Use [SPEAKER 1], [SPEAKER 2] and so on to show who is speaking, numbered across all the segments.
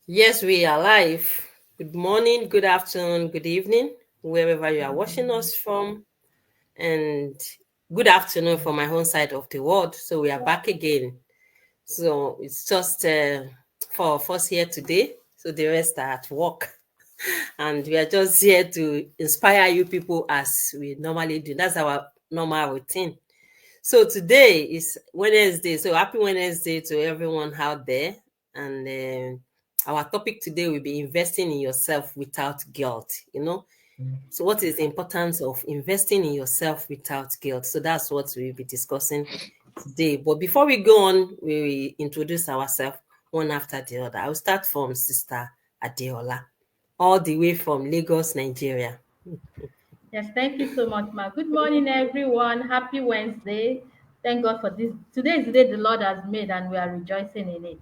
[SPEAKER 1] Yes, we are live. Good morning, good afternoon, good evening, wherever you are watching us from, and good afternoon from my own side of the world. So we are back again. So it's just four of us here today. So the rest are at work, and we are just here to inspire you people as we normally do. That's our normal routine. So today is Wednesday. So happy Wednesday to everyone out there. And our topic today will be investing in yourself without guilt. So what is the importance of investing in yourself without guilt? So that's what we'll be discussing today. But before we go on, we will introduce ourselves one after the other. I'll start from Sister Adeola, all the way from Lagos, Nigeria.
[SPEAKER 2] Yes, thank you so much, Ma. Good morning, everyone. Happy Wednesday. Thank God for this. Today is the day the Lord has made, and we are rejoicing in it.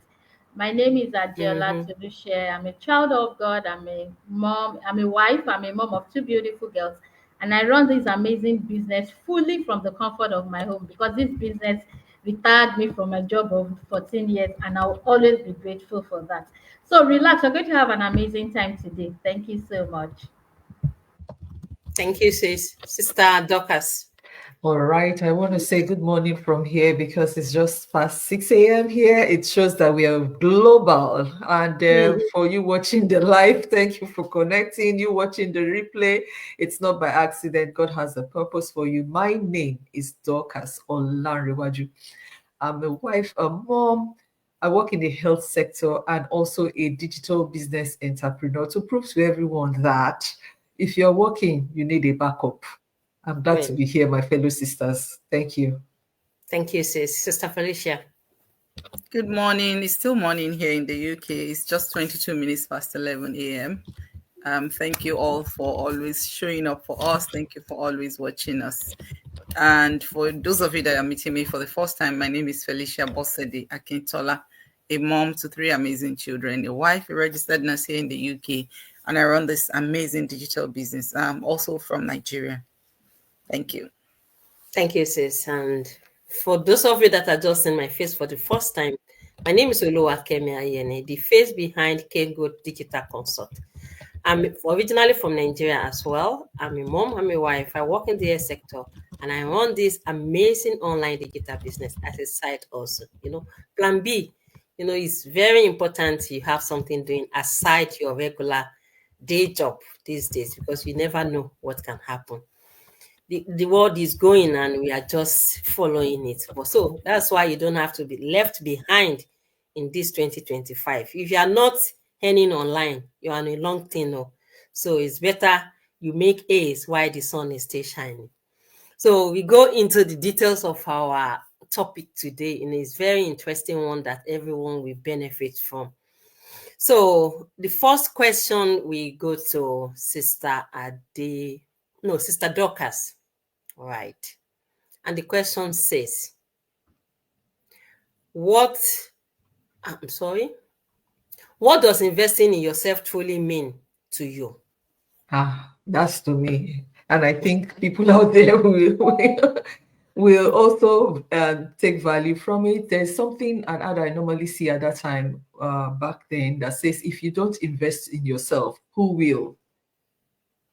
[SPEAKER 2] My name is Adeola
[SPEAKER 1] Mm-hmm.
[SPEAKER 2] Toluse. I'm a child of God. I'm a mom. I'm a wife. I'm a mom of two beautiful girls. And I run this amazing business fully from the comfort of my home because this business retired me from a job of 14 years, and I'll always be grateful for that. So relax. We're going to have an amazing time today. Thank you so much.
[SPEAKER 1] Thank you, sis. Sister Dorcas.
[SPEAKER 3] All right, I want to say good morning from here because it's just past 6 a.m. here. It shows that we are global. And for you watching the live, thank you for connecting. You watching the replay, it's not by accident. God has a purpose for you. My name is Dorcas Olanrewaju. I'm a wife, a mom. I work in the health sector and also a digital business entrepreneur to prove to everyone that if you're working, you need a backup. I'm glad to
[SPEAKER 1] Well,
[SPEAKER 3] be here, my fellow sisters. Thank you.
[SPEAKER 1] thank you, sis. Sister Felicia.
[SPEAKER 4] Good morning. It's still morning here in the UK. It's just 22 minutes past 11 a.m. Thank you all for always showing up for us. Thank you for always watching us. And for those of you that are meeting me for the first time, my name is Felicia Bossede Akintola, a mom to three amazing children, a wife, a registered nurse here in the UK, and I run this amazing digital business. I'm also from Nigeria. Thank you.
[SPEAKER 1] Thank you, sis. And for those of you that are just seeing my face for the first time, my name is Oluwakemi Ayene, the face behind Kengo Digital Consult. I'm originally from Nigeria as well. I'm a mom, I'm a wife. I work in the health sector and I run this amazing online digital business as a side also. Plan B, it's very important you have something doing aside your regular day job these days because you never know what can happen. The world is going and we are just following it. But so that's why you don't have to be left behind in this 2025. If you are not earning online, you're on a long thing. No. So it's better you make A's while the sun is still shining. So we go into the details of our topic today, and it's very interesting one that everyone will benefit from. So the first question we go to Sister Dorcas. Right. And the question says, what, I'm sorry, what does investing in yourself truly mean to you?
[SPEAKER 3] That's to me. And I think people out there will also take value from it. There's something and I normally see at that time back then that says, if you don't invest in yourself, who will?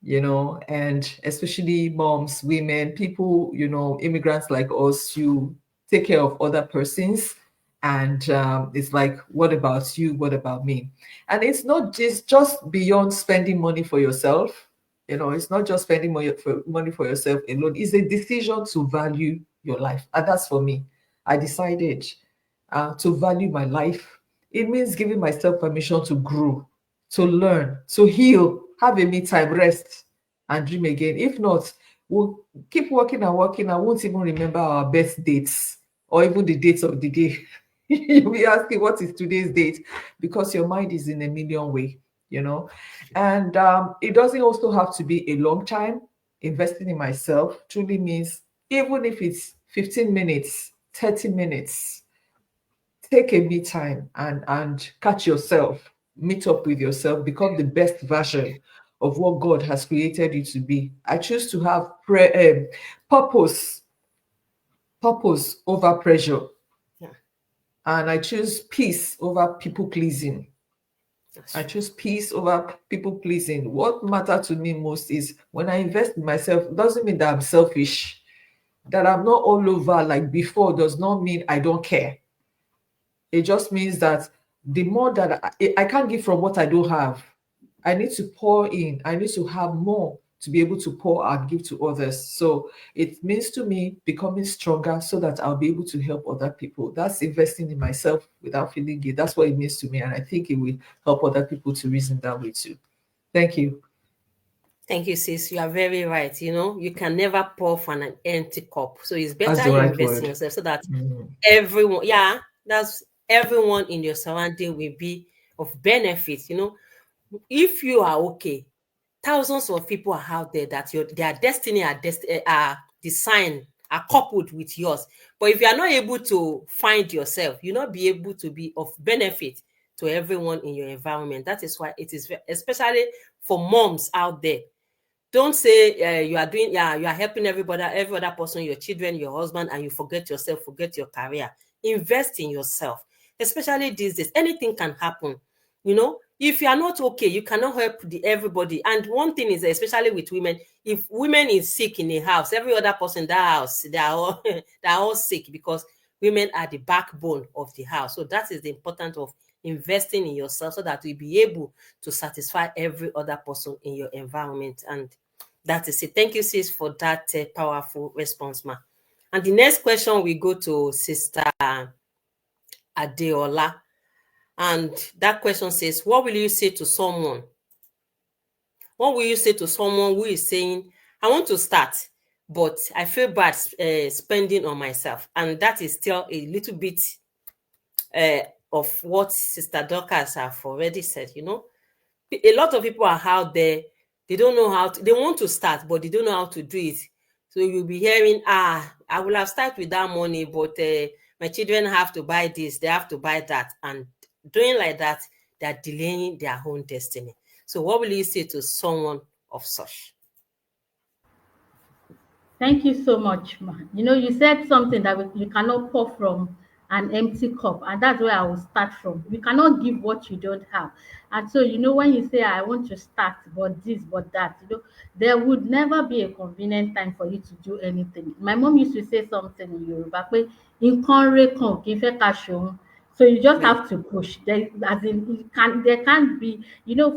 [SPEAKER 3] And especially moms, women, people, immigrants like us, you take care of other persons. And it's like, what about you? What about me? And it's not just beyond spending money for yourself. It's not just spending money for yourself alone. It's a decision to value your life. And that's for me. I decided to value my life. It means giving myself permission to grow, to learn, to heal, have a me time, rest, and dream again. If not, we'll keep working and working. I won't even remember our best dates or even the dates of the day. You'll be asking, what is today's date? Because your mind is in a million way. And it doesn't also have to be a long time. Investing in myself truly means, even if it's 15 minutes, 30 minutes, take a me time and catch yourself, meet up with yourself, become the best version of what God has created you to be. I choose to have purpose, purpose over pressure,
[SPEAKER 1] Yeah.
[SPEAKER 3] and I choose peace over people pleasing. I choose peace over people pleasing. What matters to me most is when I invest in myself, it doesn't mean that I'm selfish. That I'm not all over like before does not mean I don't care. It just means that the more that I can't give from what I don't have. I need to pour in. I need to have more to be able to pour and give to others. So it means to me becoming stronger so that I'll be able to help other people. That's investing in myself without feeling it. That's what it means to me. And I think it will help other people to reason that way too. Thank you.
[SPEAKER 1] Thank you, sis. You are very right. You can never pour from an empty cup. So it's
[SPEAKER 3] That's
[SPEAKER 1] better
[SPEAKER 3] the
[SPEAKER 1] you
[SPEAKER 3] right
[SPEAKER 1] invest in
[SPEAKER 3] word.
[SPEAKER 1] yourself so that
[SPEAKER 3] Mhm.
[SPEAKER 1] everyone, yeah, that's everyone in your surrounding will be of benefit. If you are okay, thousands of people are out there that their destiny are designed, are coupled with yours. But if you are not able to find yourself, you'll not be able to be of benefit to everyone in your environment. That is why it is especially for moms out there. Don't say you are doing, yeah, you are helping every other person, your children, your husband, and you forget yourself, forget your career. Invest in yourself, especially these days. Anything can happen. If you are not okay, you cannot help everybody. And one thing is, especially with women, if women is sick in a house, every other person in that house, they are all they are all sick, because women are the backbone of the house. So that is the importance of investing in yourself, so that you'll be able to satisfy every other person in your environment. And that is it. Thank you, sis, for that powerful response, ma. And the next question we go to Sister Adeola. And that question says, what will you say to someone? What will you say to someone who is saying, I want to start, but I feel bad spending on myself? And that is still a little bit uh, of what Sister Dorcas have already said. A lot of people are out there, they don't know how to, they want to start, but they don't know how to do it. So you'll be hearing, I will have started with that money, but my children have to buy this, they have to buy that. And doing like that, they're delaying their own destiny. So what will you say to someone of such?
[SPEAKER 2] Thank you so much, ma. You said something that you cannot pour from an empty cup, and that's where I will start from. You cannot give what you don't have. And so, when you say, I want to start, but this, but that, there would never be a convenient time for you to do anything. My mom used to say something in Yoruba, pé, "Nǹkan re kan ò kí ń fẹ́ ká ṣohun." So you just
[SPEAKER 1] Yeah.
[SPEAKER 2] have to push. There can't be,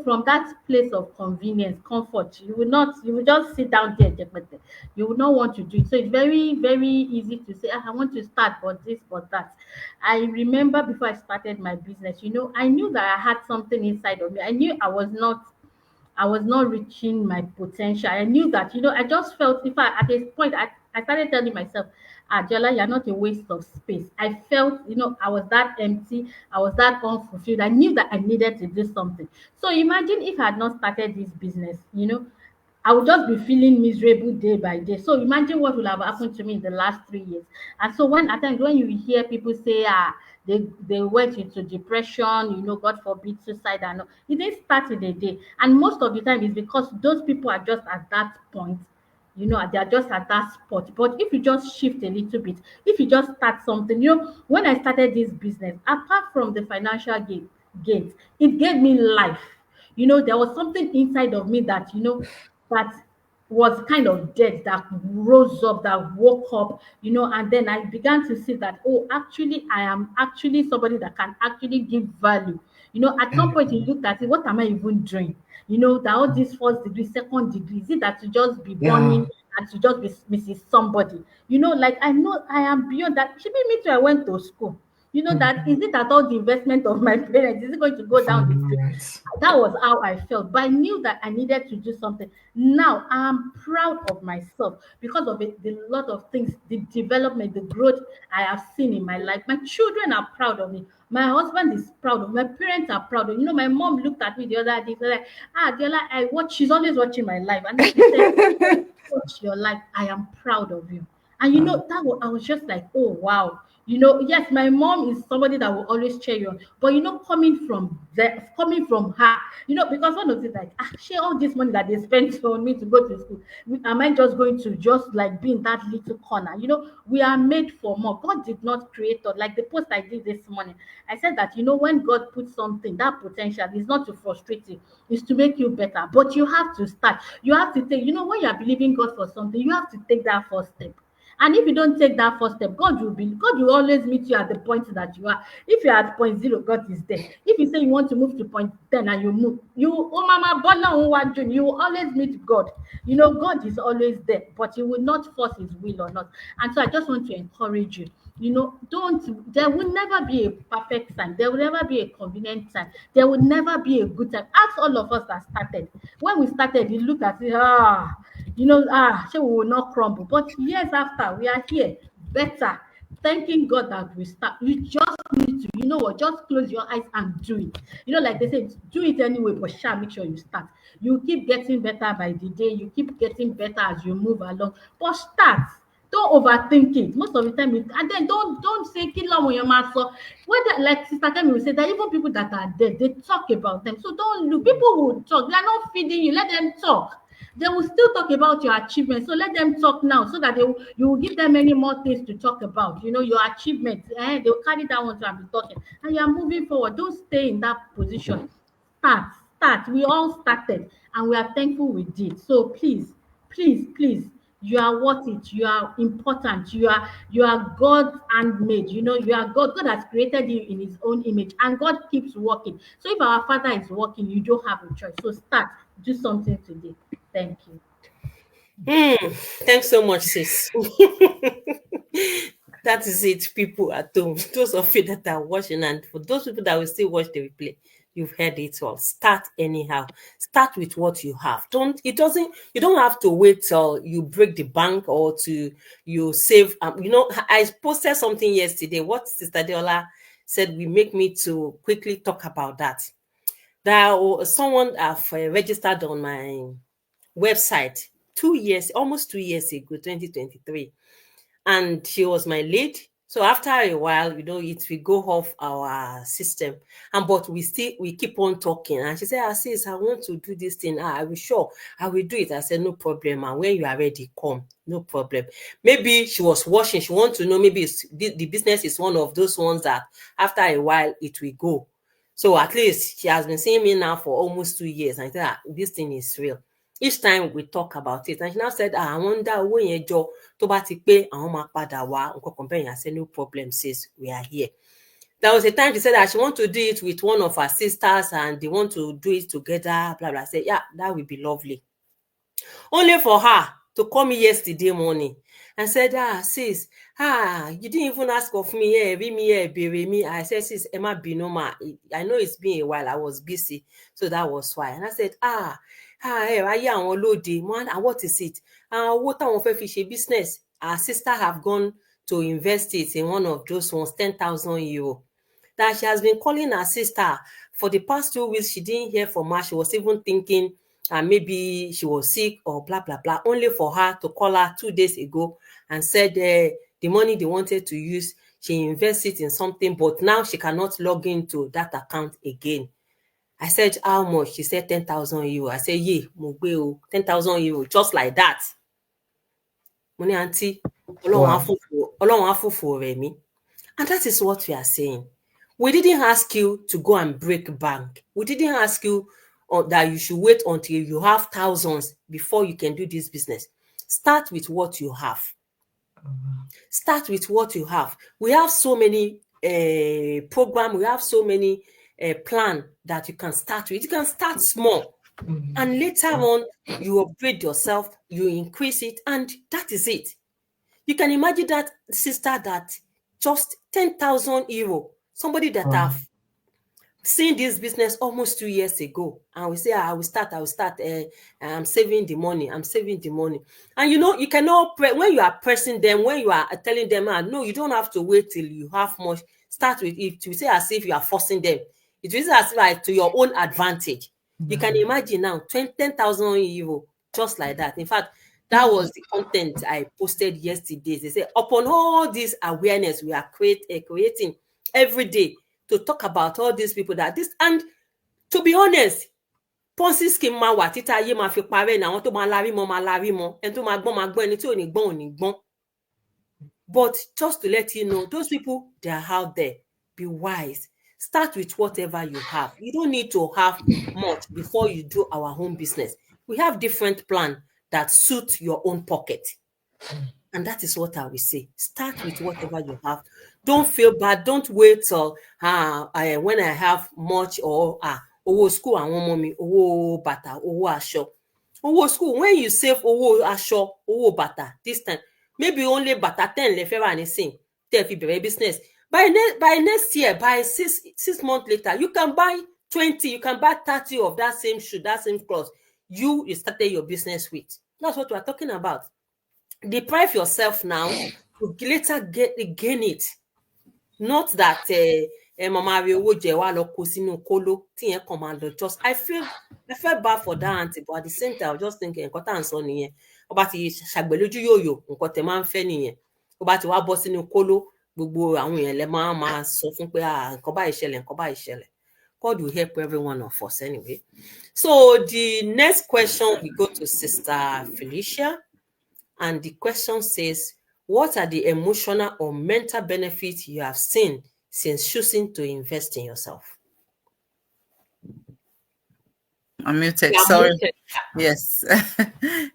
[SPEAKER 2] from that place of convenience, comfort, you will just sit down there, jepete. You would not want to do it. So it's very, very easy to say, I want to start, but this, but that. I remember before I started my business, I knew that I had something inside of me. I knew I was not reaching my potential. I knew that, I just felt, if I at this point I started telling myself, Adeola, you're not a waste of space. I felt, I was that empty, I was that unfulfilled. I knew that I needed to do something. So imagine if I had not started this business, I would just be feeling miserable day by day. So imagine what will have happened to me in the last 3 years. And so when at times when you hear people say, they went into depression, God forbid suicide, and all, it didn't start in a day. And most of the time it's because those people are just at that point. They are just at that spot. But if you just shift a little bit, if you just start something, when I started this business, apart from the financial gains, it gave me life. There was something inside of me that, that was kind of dead, that rose up, that woke up, and then I began to see that, oh, actually, I am actually somebody that can actually give value. At some point you
[SPEAKER 3] Mhm.
[SPEAKER 2] looked at it, what am I even doing? That all this first degree, second degree, is it that to just be
[SPEAKER 3] Yeah.
[SPEAKER 2] burning and to just be Mrs. Somebody? Like I know I am beyond that. She made me too. I went to school. That
[SPEAKER 3] Mhm.
[SPEAKER 2] is it that all the investment of my parents is it going to go down the drain?
[SPEAKER 3] Right.
[SPEAKER 2] That was how I felt. But I knew that I needed to do something. Now I'm proud of myself because of it, the lot of things, the development, the growth I have seen in my life. My children are proud of me. My husband is proud of me. My parents are proud of me. My mom looked at me the other day, like, Diola, she's always watching my life. And then she said, watch your life. I am proud of you. And
[SPEAKER 3] Uh,
[SPEAKER 2] I was just like, oh wow. You know, yes, my mom is somebody that will always cheer you on, but coming from her, you know, because one of the like, share all this money that they spent on me to go to school. Am I just going to just like be in that little corner? You know, we are made for more. God did not create us. Like the post I did this morning, I said that, you know, when God puts something, that potential is not to frustrate you, it's to make you better. But you have to start. You have to take, you know, when you are believing God for something, you have to take that first step. And if you don't take that first step, God will always meet you at the point that you are. If you're at point zero, God is there. If you say you want to move to point 10 and you move, oh mama, you will always meet God. You know, God is always there, but He will not force His will on us. And so I just want to encourage you. You know, there will never be a perfect time. There will never be a convenient time. There will never be a good time. Ask all of us that started. When we started, we looked at it, you know, so we will not crumble. But years after, we are here, better, thanking God that we start. You just need to, you know what, just close your eyes and do it. You know, like they say, do it anyway, but make sure you start. You keep getting better by the day. You keep getting better as you move along. But start. Don't overthink it. Most of the time, and then don't say kill on your master. Whether like Sister Kemi will say that even people that are dead, they talk about them. So don't look. People will talk. They are not feeding you. Let them talk. They will still talk about your achievements. So let them talk now so that you will give them many more things to talk about. You know, your achievements. They will carry that one to and be talking. And you are moving forward. Don't stay in that position. Start, start. We all started and we are thankful we did. So please, you are worth it. You are important. You are God handmade. You know, you are God. God has created you in His own image, and God keeps working. So if our Father is working, you don't have a choice. So start, do something today. Thank you.
[SPEAKER 1] Thanks so much, sis. That is it, people at home. Those of you that are watching, and for those people that will still watch the replay, you've heard it all. Start anyhow. Start with what you have. You don't have to wait till you break the bank or to you save. You know, I posted something yesterday. What Sister Adeola said will make me to quickly talk about that. Someone have registered on my website 2 years, almost 2 years ago, 2023. And she was my lead. So after a while, you know, it will go off our system. And but we keep on talking. And she said, sis, I want to do this thing. I will sure I will do it. I said, no problem. And when you are ready, come. No problem. Maybe she was watching. She wants to know maybe the business is one of those ones that after a while it will go. So at least she has been seeing me now for almost 2 years. And I said, this thing is real. Each time we talk about it, and she now said, I wonder owó yẹn jọ tó bá ti pé àwọn máa padà wá nǹkan kan bẹ́ẹ̀ yẹn. I said, no problem, sis, we are here. There was a time she said that she want to do it with one of her sisters and they want to do it together, blah, blah. I said, yeah, that will be lovely. Only for her to call me yesterday morning and said, sis, you didn't even ask of me, read me, bury me. I said, sis, Emma Binoma, I know it's been a while, I was busy, so that was why. And I said, ayé àwọn lóde, what is it? Owó táwọn fẹ́ fi ṣe business. Our sister have gone to invest it in one of those ones, 10,000 euro. That she has been calling her sister for the past 2 weeks. She didn't hear from her. She was even thinking maybe she was sick or blah, blah, blah, only for her to call her 2 days ago and said the money they wanted to use, she invested in something, but now she cannot log into that account again. I said, how much? She said 10,000 euro. I said, yeah, mo gbé o, 10,000 euro, just like that. Money auntie, Ọlọ́run á fòfò rẹ̀ mí. And that is what we are saying. We didn't ask you to go and break bank. We didn't ask you that you should wait until you have thousands before you can do this business. Start with what you have. Start with what you have. We have so many programs. We have so many plan that you can start with. You can start small. And later on, you upgrade yourself, you increase it, and that is it. You can imagine that sister that just 10,000 euro, somebody that have seen this business almost 2 years ago, and we say, I will start, I'm saving the money. And you know, you cannot, when you are pressing them, when you are telling them, no, you don't have to wait till you have much. Start with it. You say as if you are forcing them. It is as if like to your own advantage. You can imagine now, 10,000 euro, just like that. In fact, That was the content I posted yesterday. They say, upon all this awareness we are creating every day to talk about all these people that this, and to be honest, Ponzi scheme máa wà títa ayé máa fi parẹ́ ní àwọn tó máa lárí mọ́, ẹni tó máa gbọ́n, ẹni tí ò ní gbọ́n ò ní gbọ́n. But just to let you know, those people, they are out there. Be wise. Start with whatever you have. You don't need to have much before you do our home business. We have different plans that suit your own pocket. And that is what I will say. Start with whatever you have. Don't feel bad. Don't wait till when I have much or owó school àwọn ọmọ mi, owó bàtà, owó aṣọ. Owó school, when you save owó aṣọ, owó bàtà, this time, maybe only bàtà 10 lè fẹ́ rà nísìn, tẹ́ fi bẹ̀rẹ̀ business. By next year, by six months later, you can buy 20, you can buy 30 of that same shoe, that same clothes you started your business with. That's what we're talking about. Deprive yourself now to later gain it. Not that mama rí owó jẹ wá lọ kó sínú kóló tí yẹn kàn máa lọ just I felt bad for that auntie, but at the same time I was just thinking nǹkan tá à ń sọ nìyẹn. Ó bá ti ṣàgbẹ̀ lójú yòyò, nǹkan tẹ́ máa ń fẹ́ nìyẹn. Ó bá ti wá bọ́ sínú kóló, gbogbo àwọn èèyàn lẹ máa sọ fún pé nǹkan báyìí ṣẹlẹ̀. God will help every one of us anyway. So the next question we go to Sister Felicia, and the question says, what are the emotional or mental benefits you have seen since choosing to invest in yourself?
[SPEAKER 4] I'm muted. Sorry. Yes.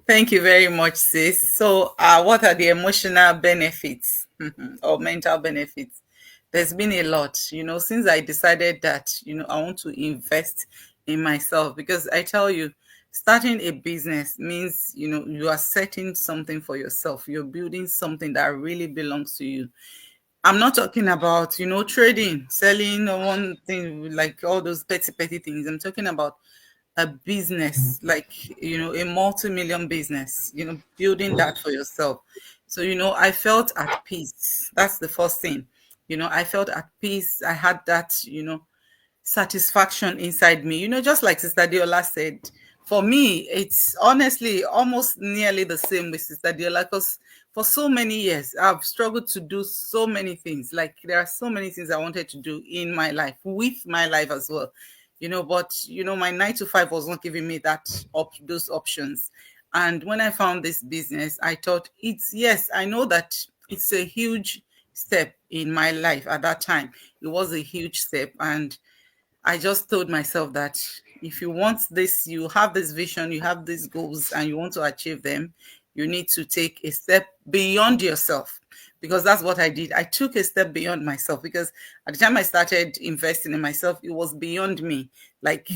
[SPEAKER 4] Thank you very much, sis. So, what are the emotional benefits or mental benefits? There's been a lot, since I decided that, I want to invest in myself, because I tell you, starting a business means, you are setting something for yourself. You're building something that really belongs to you. I'm not talking about, trading, selling one thing, like all those petty things. I'm talking about a business, like, a multi-million business, building that for yourself. So, I felt at peace. That's the first thing. I felt at peace. I had that, satisfaction inside me. Just like Sister Adeola said, for me, it's honestly almost nearly the same with Sister Adeola, because for so many years, I've struggled to do so many things. Like, there are so many things I wanted to do in my life, with my life as well. But my 9 to 5 was not giving me those options. And when I found this business, I thought I know that it's a huge step in my life at that time. It was a huge step. And I just told myself that if you want this, you have this vision, you have these goals, and you want to achieve them, you need to take a step beyond yourself. Because that's what I did. I took a step beyond myself, because at the time I started investing in myself, it was beyond me. Like,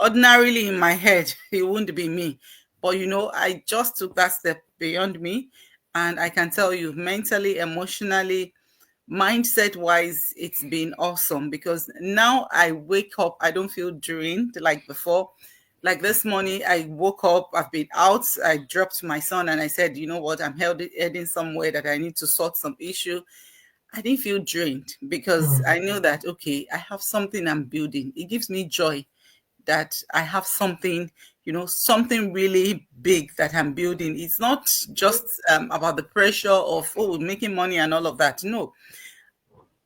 [SPEAKER 4] ordinarily in my head, it wouldn't be me. But, I just took that step beyond me. And I can tell you, mentally, emotionally, mindset-wise, it's been awesome, because now I wake up, I don't feel drained like before. Like this morning, I woke up, I've been out, I dropped my son, and I said, you know what, I'm heading somewhere that I need to sort some issue. I didn't feel drained, because I know that, okay, I have something I'm building. It gives me joy that I have something, something really big that I'm building. It's not just about the pressure of, making money and all of that. No,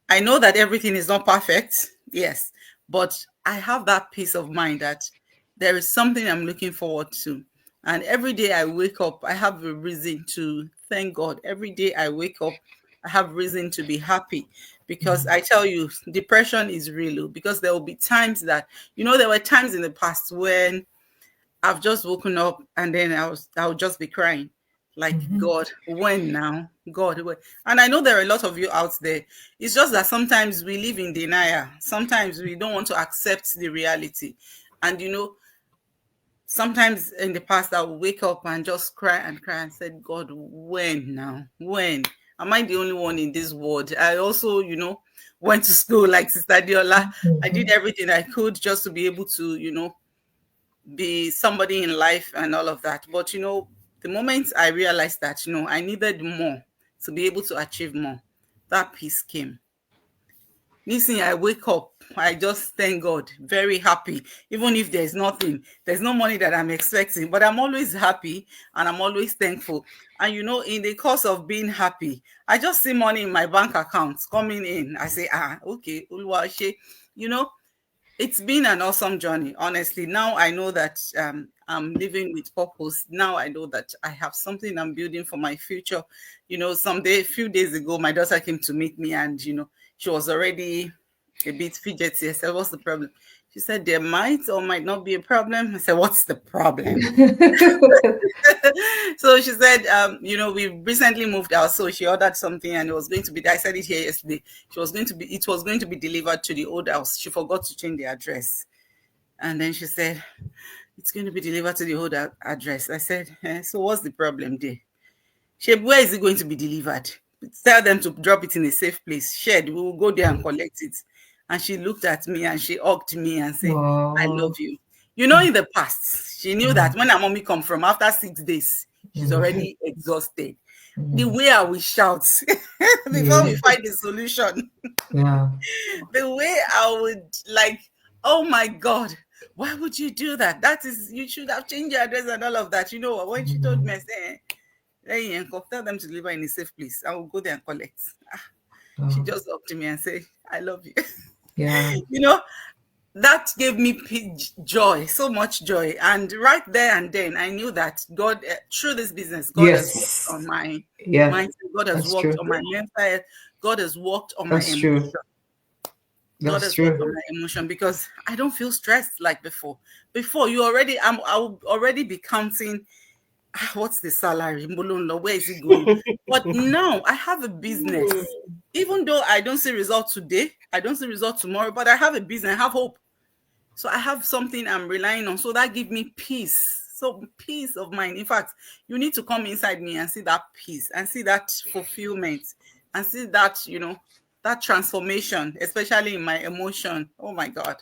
[SPEAKER 4] I know that everything is not perfect. Yes. But I have that peace of mind that there is something I'm looking forward to. And every day I wake up, I have a reason to thank God. Every day I wake up, I have reason to be happy, because I tell you, depression is real. Because there will be times that, there were times in the past when I've just woken up and then I'll just be crying. Like, God, when now? God, when? And I know there are a lot of you out there. It's just that sometimes we live in denial. Sometimes we don't want to accept the reality. And, sometimes in the past, I would wake up and just cry and said, God, when now? When? Am I the only one in this world? I also, went to school like Sister Adeola. I did everything I could just to be able to, be somebody in life and all of that. But, the moment I realized that, I needed more to be able to achieve more, that peace came. Listen, I wake up, I just thank God, very happy. Even if there's nothing, there's no money that I'm expecting, but I'm always happy and I'm always thankful. And in the course of being happy, I just see money in my bank account coming in. I say, okay, Uluwaṣe. It's been an awesome journey, honestly. Now I know that I'm living with purpose. Now I know that I have something I'm building for my future. A few days ago, my daughter came to meet me and, she was already a bit fidgety. I said, what's the problem? She said, there might or might not be a problem. I said, what's the problem? So she said, we recently moved out. So she ordered something and it was going to be, I said it here yesterday. It was going to be delivered to the old house. She forgot to change the address. And then she said, it's going to be delivered to the old address. I said, so what's the problem there? She said, where is it going to be delivered? Tell them to drop it in a safe place. Shed, we will go there and collect it. And she looked at me and she hugged me and said, I love you. In the past, she knew that when her mommy come from after 6 days, she's already exhausted. The way I will shout before we find the solution.
[SPEAKER 3] Yeah.
[SPEAKER 4] The way I would oh my God, why would you do that? You should have changed your address and all of that. When she told me, I said, hey, tell them to deliver in a safe place. I will go there and collect. She just hugged me and said, I love you.
[SPEAKER 3] Yeah.
[SPEAKER 4] That gave me joy, so much joy. And right there and then, I knew that God, through this business, God has worked on my mindset. God has worked on my mental health. God has worked on my emotion. God has worked on my emotion because I don't feel stressed like before. Before, I will already be counting, what's the salary? Where is it going? But now I have a business. Even though I don't see results today, I don't see results tomorrow, but I have a business, I have hope. So I have something I'm relying on. So that gives me peace. So peace of mind. In fact, you need to come inside me and see that peace and see that fulfillment and see that, that transformation, especially in my emotion. Oh my God.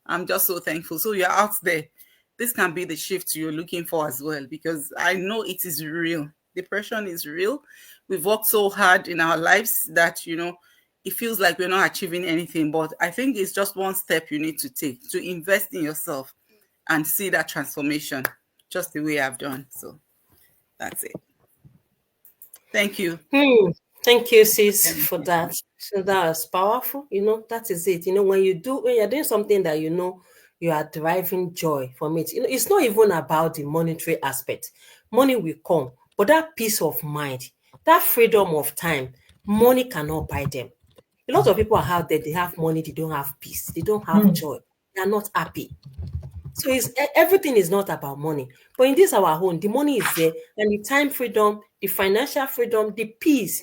[SPEAKER 4] I'm just so thankful. So you're out there. This can be the shift you're looking for as well, because I know it is real. Depression is real. We've worked so hard in our lives that, it feels like we're not achieving anything, but I think it's just one step you need to take to invest in yourself and see that transformation, just the way I've done. So that's it. Thank you.
[SPEAKER 1] Thank you, sis, for that. So that's powerful. That is it. When you're doing something that you are deriving joy from it. It's not even about the monetary aspect. Money will come, but that peace of mind, that freedom of time, money cannot buy them. A lot of people are out there, they have money, they don't have peace, they don't have joy, they are not happy. So everything is not about money. But in this our home, the money is there, and the time freedom, the financial freedom, the peace,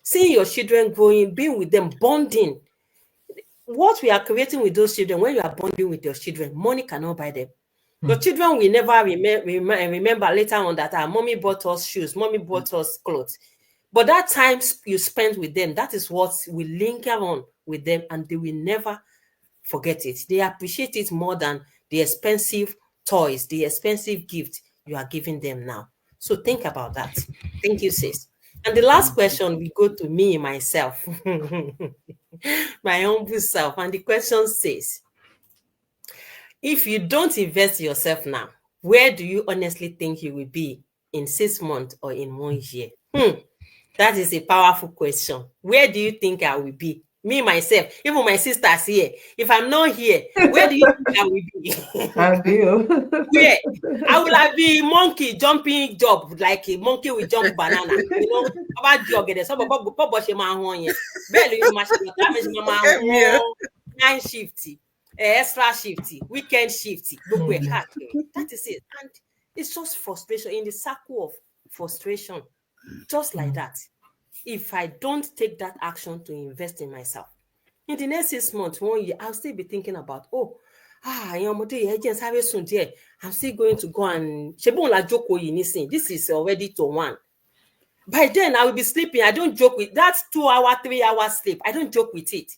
[SPEAKER 1] seeing your children growing, being with them, bonding. What we are creating with those children, when you are bonding with your children, money cannot buy them. Your children will never remember later on that our mommy bought us shoes, mommy bought us clothes. But that time you spent with them, that is what will linger on with them, and they will never forget it. They appreciate it more than the expensive toys, the expensive gift you are giving them now. So think about that. Thank you, sis. And the last question we go to me, myself, my humble self. And the question says, if you don't invest yourself now, where do you honestly think you will be in 6 months or in 1 year? That is a powerful question. Where do you think I will be? Me, myself, even my sisters here. If I'm not here, where do you think I will be? Where? I will have be monkey jumping job, like a monkey will jump banana. About jog it. Some night shifty, extra shifty, weekend shifty. That is it. And it's just frustration in the circle of frustration. Just like that. If I don't take that action to invest in myself, in the next 6 months, 1 year, I'll still be thinking about, I'm still going to go and this is already to 1. By then, I will be sleeping. I don't joke with that 2 hour, 3 hour sleep. I don't joke with it.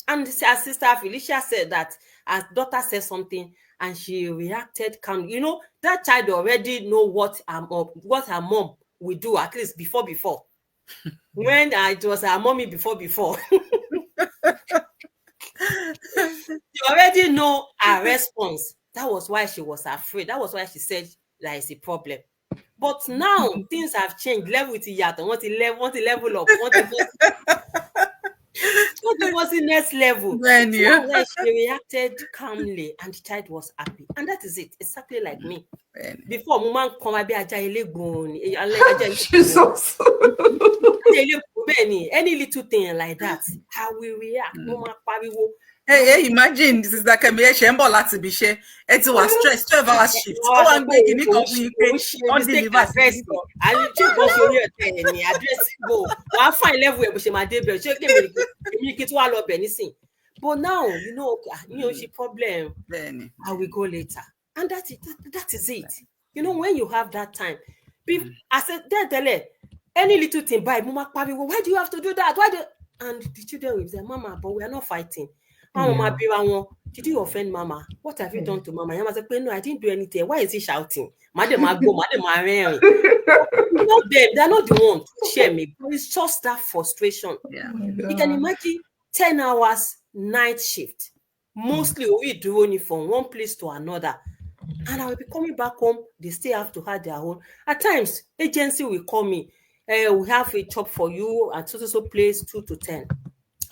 [SPEAKER 1] And as Sister Felicia said that, as daughter said something, and she reacted calmly. That child already know what her mom will do, at least before. When it was her mommy before. You already know her response. That was why she was afraid. That was why she said there is a problem. But now things have changed. Level ti yàtọ̀, wọ́n ti level up, wọ́n ti bọ́ sí next level.
[SPEAKER 4] Then
[SPEAKER 1] So
[SPEAKER 4] you.
[SPEAKER 1] when she reacted calmly and the child was happy. And that is it. Exactly like me. Before, mo máa ń kan wá bí ajá elégbon ni. Ajá
[SPEAKER 3] Jesus.
[SPEAKER 1] elégbon. Any little thing like that, I will react. Mo máa pariwo.
[SPEAKER 4] Hey, imagine this is like a ṣe ń bọ̀ láti ibi iṣẹ́. Ẹ ti wà stress 12 hours shift. Ó wá ń gbé kinní kan fún yín pé on deliver sí.
[SPEAKER 1] Àní tí nǹkan ṣe orí ọ̀tẹ̀ ẹ̀ ní àdírẹ́sì bò wàá fine level ẹ̀ bó ṣe máa dé bẹ̀rẹ̀ ṣé èmi kí tí wàá lọ bẹ̀ nísìn. But now, she problem. I will go later. And that is it. When you have that time. I said, any little thing, by Mama Pabi, why do you have to do that? And the children will say, Mama, but we are not fighting. Mama, did you offend Mama? What have you done to Mama? Mama said, no, I didn't do anything. Why is he shouting? Madam, they're not the one to share me. But it's just that frustration.
[SPEAKER 4] Yeah.
[SPEAKER 1] You can imagine 10 hours night shift. Mostly we do only from one place to another. And I will be coming back home. They still have to have their own. At times, agency will call me. We have a job for you at so place 2 to 10.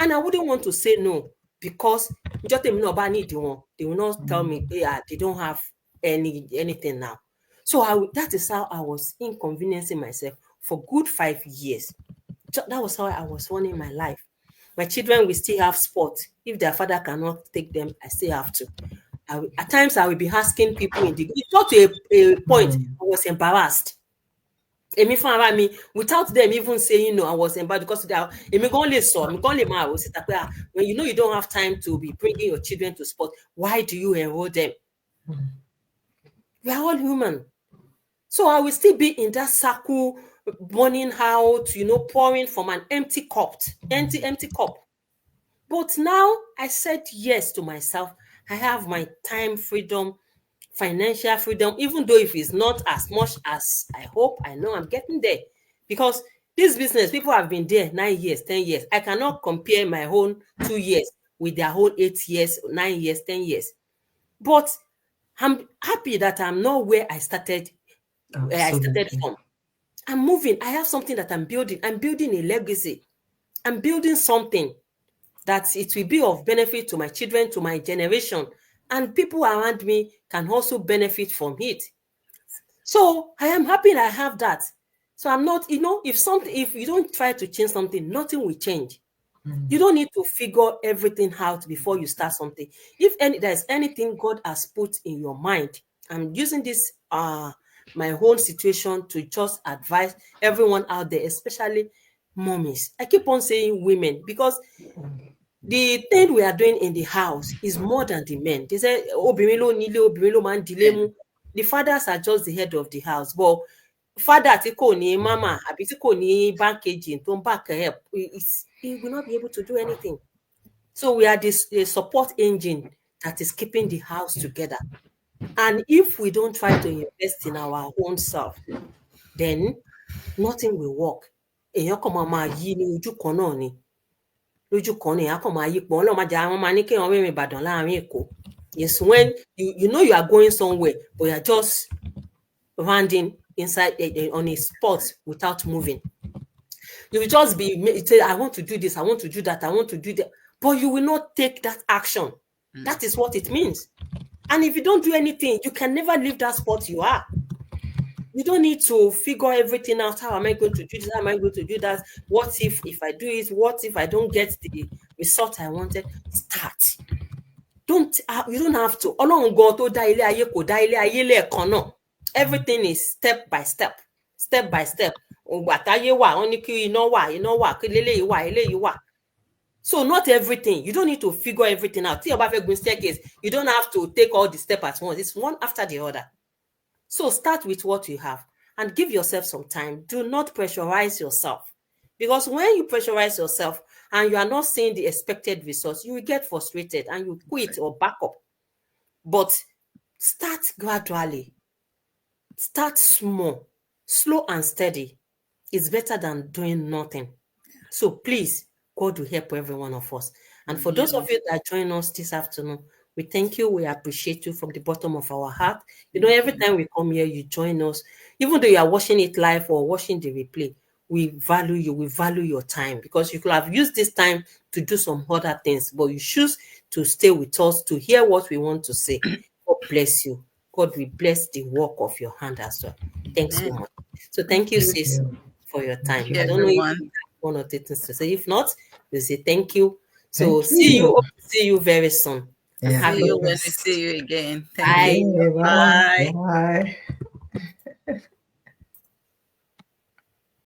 [SPEAKER 1] And I wouldn't want to say no because they will not tell me they don't have anything now. So that is how I was inconveniencing myself for good 5 years. That was how I was running my life. My children will still have sport. If their father cannot take them, I still have to. At times, I will be asking people it got to a point I was embarrassed. Without them even saying no, I was embarrassed because when you don't have time to be bringing your children to sport, why do you enroll them? We are all human. So I will still be in that circle, burning out, pouring from an empty cup. Empty cup. But now I said yes to myself. I have my time freedom, financial freedom, even though if it's not as much as I hope, I know I'm getting there. Because this business, people have been there 9 years, 10 years. I cannot compare my own 2 years with their whole 8 years, 9 years, 10 years. But I'm happy that I'm not where I started, from. I'm moving. I have something that I'm building. I'm building a legacy. I'm building something that it will be of benefit to my children, to my generation, and people around me can also benefit from it. So I am happy that I have that. So I'm not, if you don't try to change something, nothing will change. You don't need to figure everything out before you start something. If there's anything God has put in your mind, I'm using this my whole situation to just advise everyone out there, especially mommies. I keep on saying women because the thing we are doing in the house is more than the men. They say, the fathers are just the head of the house. But father tí kò ní mama àbí tí kò ní bank agent tó ń back help, he will not be able to do anything. So we are the support engine that is keeping the house together. And if we don't try to invest in our own self, then nothing will work. Èèyàn kàn máa yí ní ojú kan náà ni. Lójú kan ni èèyàn kàn máa yí pọ̀. Ọlọ́run má jẹ́ àwọn máa ní kéèyàn rìnrìn Ìbàdàn láàrin Èkó. It's when you know you are going somewhere, but you are just rounding inside on a spot without moving. You will just say, I want to do this, I want to do that, I want to do that. But you will not take that action. That is what it means. And if you don't do anything, you can never leave that spot you are. You don't need to figure everything out. How am I going to do this? How am I going to do that? What if I do it? What if I don't get the result I wanted? Start. You don't have to. Ọlọ́run gan tó dá ilé ayé kò dá ilé ayé lẹ́ẹ̀kan náà. Everything is step by step. Step by step. Ògbàtáyé wà, wọ́n ní kí iná wà, kí eléyìí wà, eléyìí wà. So not everything. You don't need to figure everything out. Tí o bá fẹ́ gun staircase, you don't have to take all the steps at once. It's one after the other. So start with what you have and give yourself some time. Do not pressurize yourself. Because when you pressurize yourself and you are not seeing the expected results, you will get frustrated and you quit or back up. But start gradually. Start small, slow and steady. It's better than doing nothing. So please, God will help every one of us. And for those of you that join us this afternoon, we thank you. We appreciate you from the bottom of our heart. Every time we come here, you join us. Even though you are watching it live or watching the replay, we value you. We value your time, because you could have used this time to do some other things, but you choose to stay with us to hear what we want to say. God bless you. God will bless the work of your hand as well. Thanks so much. So thank you,
[SPEAKER 3] Thank
[SPEAKER 1] sis,
[SPEAKER 3] you.
[SPEAKER 1] for your
[SPEAKER 3] Thank
[SPEAKER 1] time. I
[SPEAKER 3] you.
[SPEAKER 1] don't know if
[SPEAKER 4] everyone.
[SPEAKER 1] you have one or two things to say. If not, we'll say thank you. So
[SPEAKER 3] Thank you.
[SPEAKER 1] see you very soon. And
[SPEAKER 3] Yeah,
[SPEAKER 1] have
[SPEAKER 4] See
[SPEAKER 1] a
[SPEAKER 3] God
[SPEAKER 4] you
[SPEAKER 1] good
[SPEAKER 4] when we
[SPEAKER 3] bless.
[SPEAKER 4] see you again. Thank
[SPEAKER 1] bye.
[SPEAKER 4] you.
[SPEAKER 3] Okay, bye.
[SPEAKER 4] Bye.
[SPEAKER 3] Bye.